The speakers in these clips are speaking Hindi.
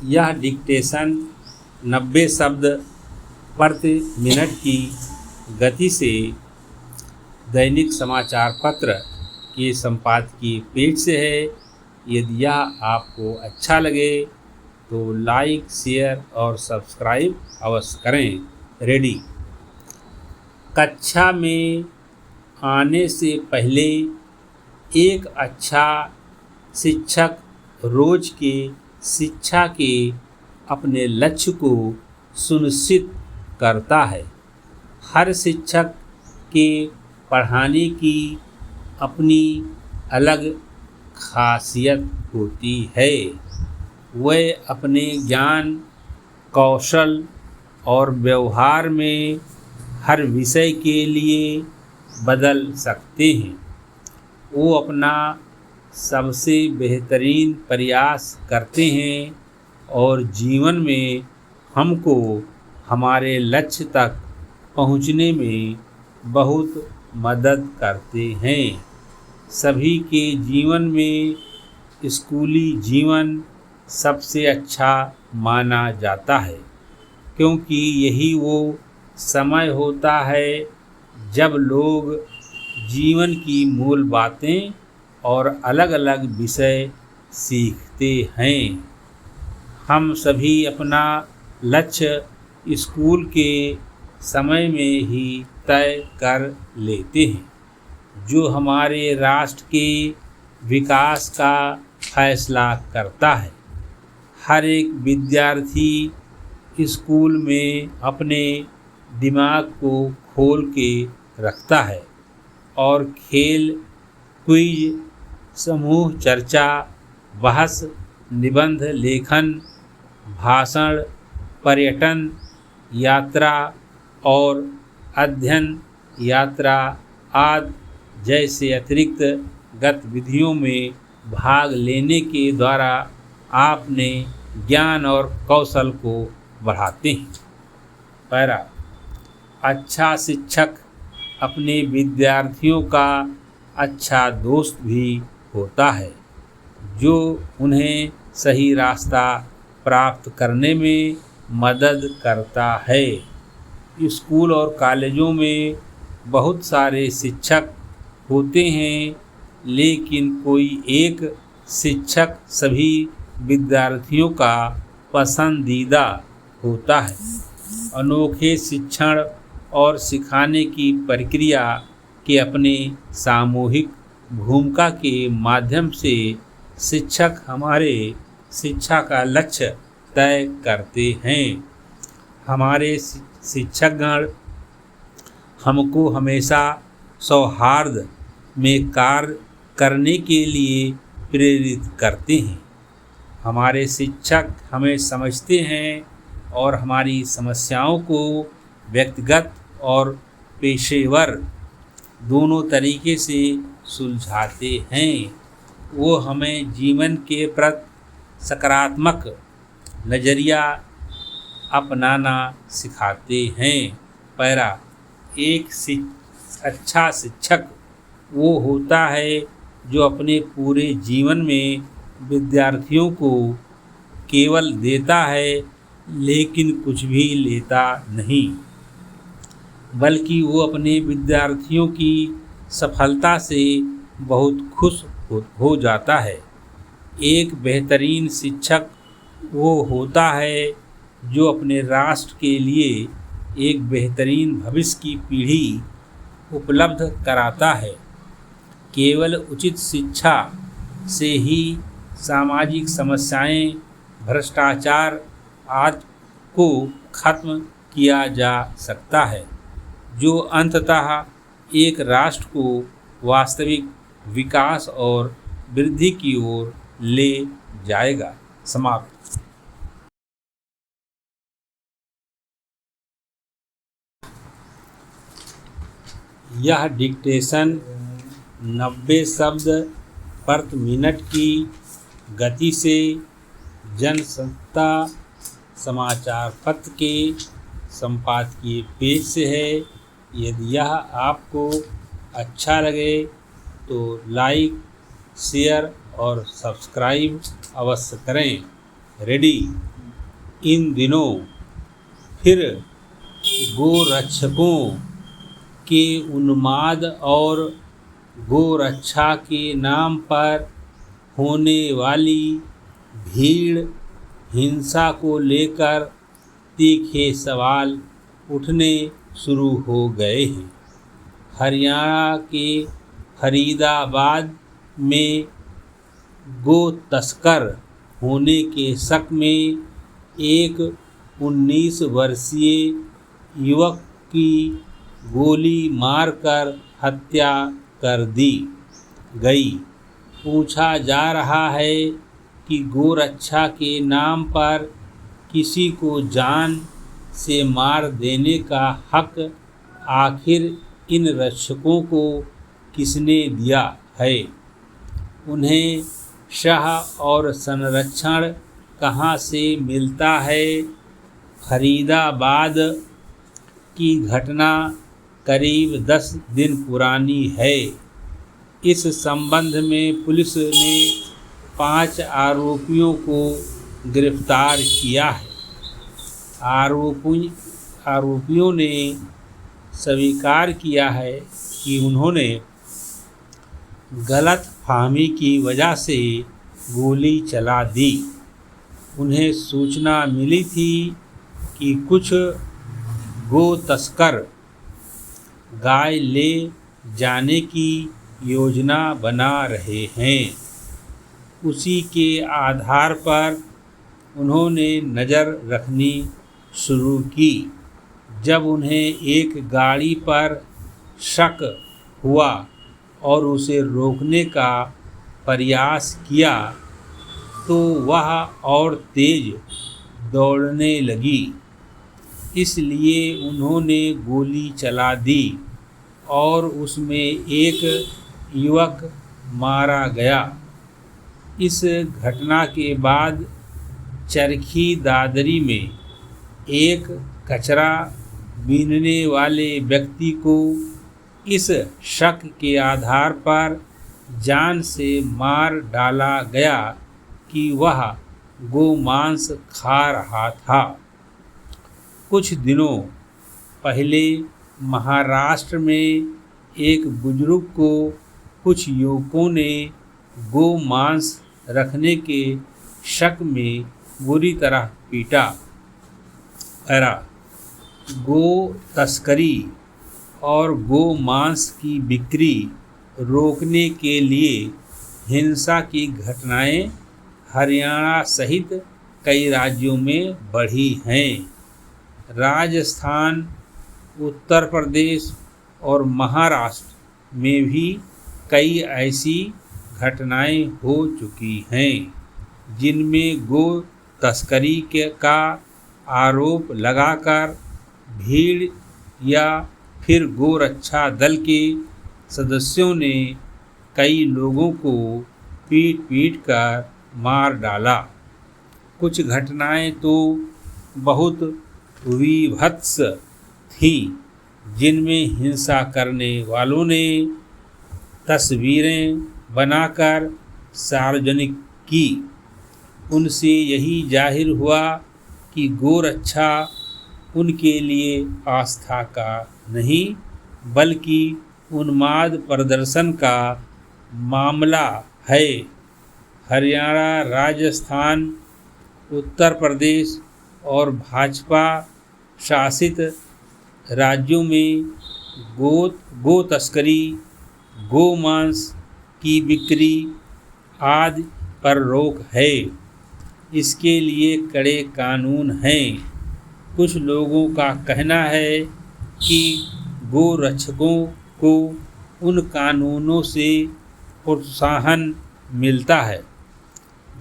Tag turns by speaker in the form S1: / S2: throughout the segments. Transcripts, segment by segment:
S1: यह डिक्टेशन 90 शब्द प्रति मिनट की गति से दैनिक समाचार पत्र के संपादकीय पेज से है। यदि यह आपको अच्छा लगे तो लाइक, शेयर और सब्सक्राइब अवश्य करें। रेडी। कक्षा में आने से पहले एक अच्छा शिक्षक रोज के शिक्षा के अपने लक्ष्य को सुनिश्चित करता है। हर शिक्षक के पढ़ाने की अपनी अलग खासियत होती है। वह अपने ज्ञान, कौशल और व्यवहार में हर विषय के लिए बदल सकते हैं। वो अपना सबसे बेहतरीन प्रयास करते हैं और जीवन में हमको हमारे लक्ष्य तक पहुंचने में बहुत मदद करते हैं। सभी के जीवन में स्कूली जीवन सबसे अच्छा माना जाता है, क्योंकि यही वो समय होता है जब लोग जीवन की मूल बातें और अलग अलग विषय सीखते हैं। हम सभी अपना लक्ष्य स्कूल के समय में ही तय कर लेते हैं, जो हमारे राष्ट्र के विकास का फैसला करता है। हर एक विद्यार्थी स्कूल में अपने दिमाग को खोल के रखता है और खेल, क्विज, समूह चर्चा, बहस, निबंध लेखन, भाषण, पर्यटन, यात्रा और अध्ययन यात्रा आदि जैसे अतिरिक्त गतिविधियों में भाग लेने के द्वारा आपने ज्ञान और कौशल को बढ़ाते हैं। पैरा। अच्छा शिक्षक अपने विद्यार्थियों का अच्छा दोस्त भी होता है, जो उन्हें सही रास्ता प्राप्त करने में मदद करता है। स्कूल और कॉलेजों में बहुत सारे शिक्षक होते हैं, लेकिन कोई एक शिक्षक सभी विद्यार्थियों का पसंदीदा होता है। अनोखे शिक्षण और सिखाने की प्रक्रिया के अपने सामूहिक भूमिका के माध्यम से शिक्षक हमारे शिक्षा का लक्ष्य तय करते हैं। हमारे शिक्षकगण हमको हमेशा सौहार्द में कार्य करने के लिए प्रेरित करते हैं। हमारे शिक्षक हमें समझते हैं और हमारी समस्याओं को व्यक्तिगत और पेशेवर दोनों तरीके से सुलझाते हैं। वो हमें जीवन के प्रति सकारात्मक नज़रिया अपनाना सिखाते हैं। पैरा। एक अच्छा शिक्षक वो होता है जो अपने पूरे जीवन में विद्यार्थियों को केवल देता है, लेकिन कुछ भी लेता नहीं, बल्कि वो अपने विद्यार्थियों की सफलता से बहुत खुश हो जाता है। एक बेहतरीन शिक्षक वो होता है जो अपने राष्ट्र के लिए एक बेहतरीन भविष्य की पीढ़ी उपलब्ध कराता है। केवल उचित शिक्षा से ही सामाजिक समस्याएं, भ्रष्टाचार आदि को खत्म किया जा सकता है, जो अंततः एक राष्ट्र को वास्तविक विकास और वृद्धि की ओर ले जाएगा। समाप्त। यह डिक्टेशन 90 शब्द प्रति मिनट की गति से जनसत्ता समाचार पत्र के संपादकीय पेज से है। यदि यह आपको अच्छा लगे तो लाइक, शेयर और सब्सक्राइब अवश्य करें। रेडी। इन दिनों फिर गोरक्षकों के उन्माद और गोरक्षा के नाम पर होने वाली भीड़ हिंसा को लेकर तीखे सवाल उठने शुरू हो गए हैं। हरियाणा के फरीदाबाद में गो तस्कर होने के शक में एक 19 वर्षीय युवक की गोली मारकर हत्या कर दी गई। पूछा जा रहा है कि गोरक्षा के नाम पर किसी को जान से मार देने का हक आखिर इन रक्षकों को किसने दिया है? उन्हें शाह और संरक्षण कहाँ से मिलता है? फरीदाबाद की घटना करीब 10 दिन पुरानी है। इस संबंध में पुलिस ने 5 आरोपियों को गिरफ्तार किया है। आरोपियों ने स्वीकार किया है कि उन्होंने गलतफहमी की वजह से गोली चला दी। उन्हें सूचना मिली थी कि कुछ गो तस्कर गाय ले जाने की योजना बना रहे हैं। उसी के आधार पर उन्होंने नज़र रखनी शुरू की। जब उन्हें एक गाड़ी पर शक हुआ और उसे रोकने का प्रयास किया तो वह और तेज दौड़ने लगी। इसलिए उन्होंने गोली चला दी और उसमें एक युवक मारा गया। इस घटना के बाद चरखी दादरी में एक कचरा बीनने वाले व्यक्ति को इस शक के आधार पर जान से मार डाला गया कि वह गोमांस खा रहा था। कुछ दिनों पहले महाराष्ट्र में एक बुजुर्ग को कुछ युवकों ने गोमांस रखने के शक में बुरी तरह पीटा। गो तस्करी और गो मांस की बिक्री रोकने के लिए हिंसा की घटनाएं हरियाणा सहित कई राज्यों में बढ़ी हैं। राजस्थान, उत्तर प्रदेश और महाराष्ट्र में भी कई ऐसी घटनाएं हो चुकी हैं जिनमें गो तस्करी का आरोप लगाकर भीड़ या फिर गोरक्षा दल के सदस्यों ने कई लोगों को पीट कर मार डाला। कुछ घटनाएं तो बहुत विभत्स थी जिनमें हिंसा करने वालों ने तस्वीरें बनाकर सार्वजनिक की। उनसे यही जाहिर हुआ कि गोरक्षा उनके लिए आस्था का नहीं बल्कि उन्माद प्रदर्शन का मामला है। हरियाणा, राजस्थान, उत्तर प्रदेश और भाजपा शासित राज्यों में गो तस्करी, गोमांस की बिक्री आदि पर रोक है। इसके लिए कड़े कानून हैं। कुछ लोगों का कहना है कि गोरक्षकों को उन कानूनों से प्रोत्साहन मिलता है।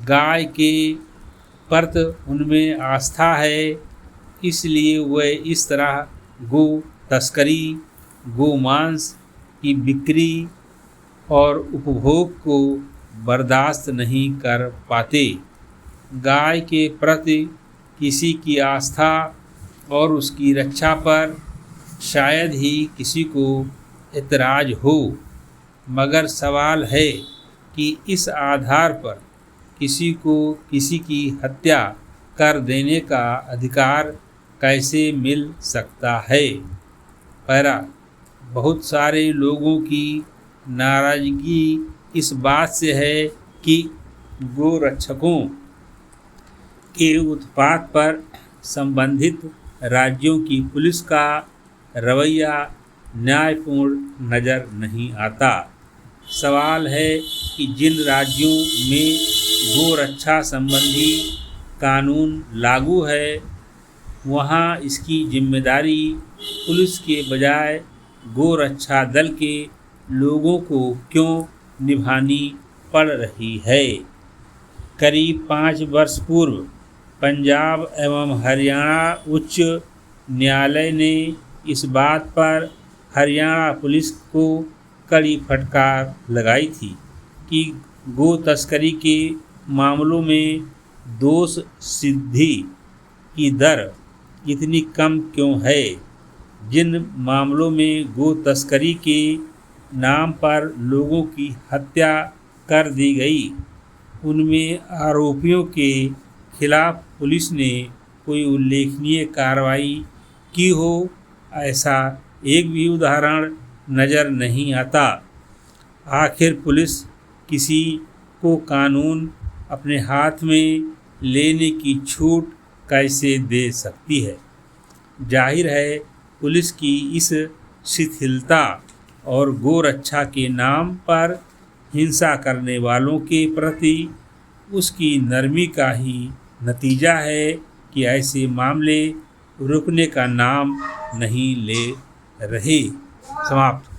S1: गाय के प्रति उनमें आस्था है, इसलिए वे इस तरह गो तस्करी, गोमांस की बिक्री और उपभोग को बर्दाश्त नहीं कर पाते। गाय के प्रति किसी की आस्था और उसकी रक्षा पर शायद ही किसी को एतराज़ हो, मगर सवाल है कि इस आधार पर किसी को किसी की हत्या कर देने का अधिकार कैसे मिल सकता है? पैरा, बहुत सारे लोगों की नाराज़गी इस बात से है कि गोरक्षकों के उत्पात पर संबंधित राज्यों की पुलिस का रवैया न्यायपूर्ण नज़र नहीं आता। सवाल है कि जिन राज्यों में गोरक्षा संबंधी कानून लागू है वहाँ इसकी जिम्मेदारी पुलिस के बजाय गोरक्षा दल के लोगों को क्यों निभानी पड़ रही है? करीब 5 वर्ष पूर्व पंजाब एवं हरियाणा उच्च न्यायालय ने इस बात पर हरियाणा पुलिस को कड़ी फटकार लगाई थी कि गो तस्करी के मामलों में दोष सिद्धि की दर इतनी कम क्यों है। जिन मामलों में गो तस्करी के नाम पर लोगों की हत्या कर दी गई उनमें आरोपियों के खिलाफ पुलिस ने कोई उल्लेखनीय कार्रवाई की हो, ऐसा एक भी उदाहरण नज़र नहीं आता। आखिर पुलिस किसी को कानून अपने हाथ में लेने की छूट कैसे दे सकती है? जाहिर है पुलिस की इस शिथिलता और गोरक्षा के नाम पर हिंसा करने वालों के प्रति उसकी नरमी का ही नतीजा है कि ऐसे मामले रुकने का नाम नहीं ले रहे। समाप्त।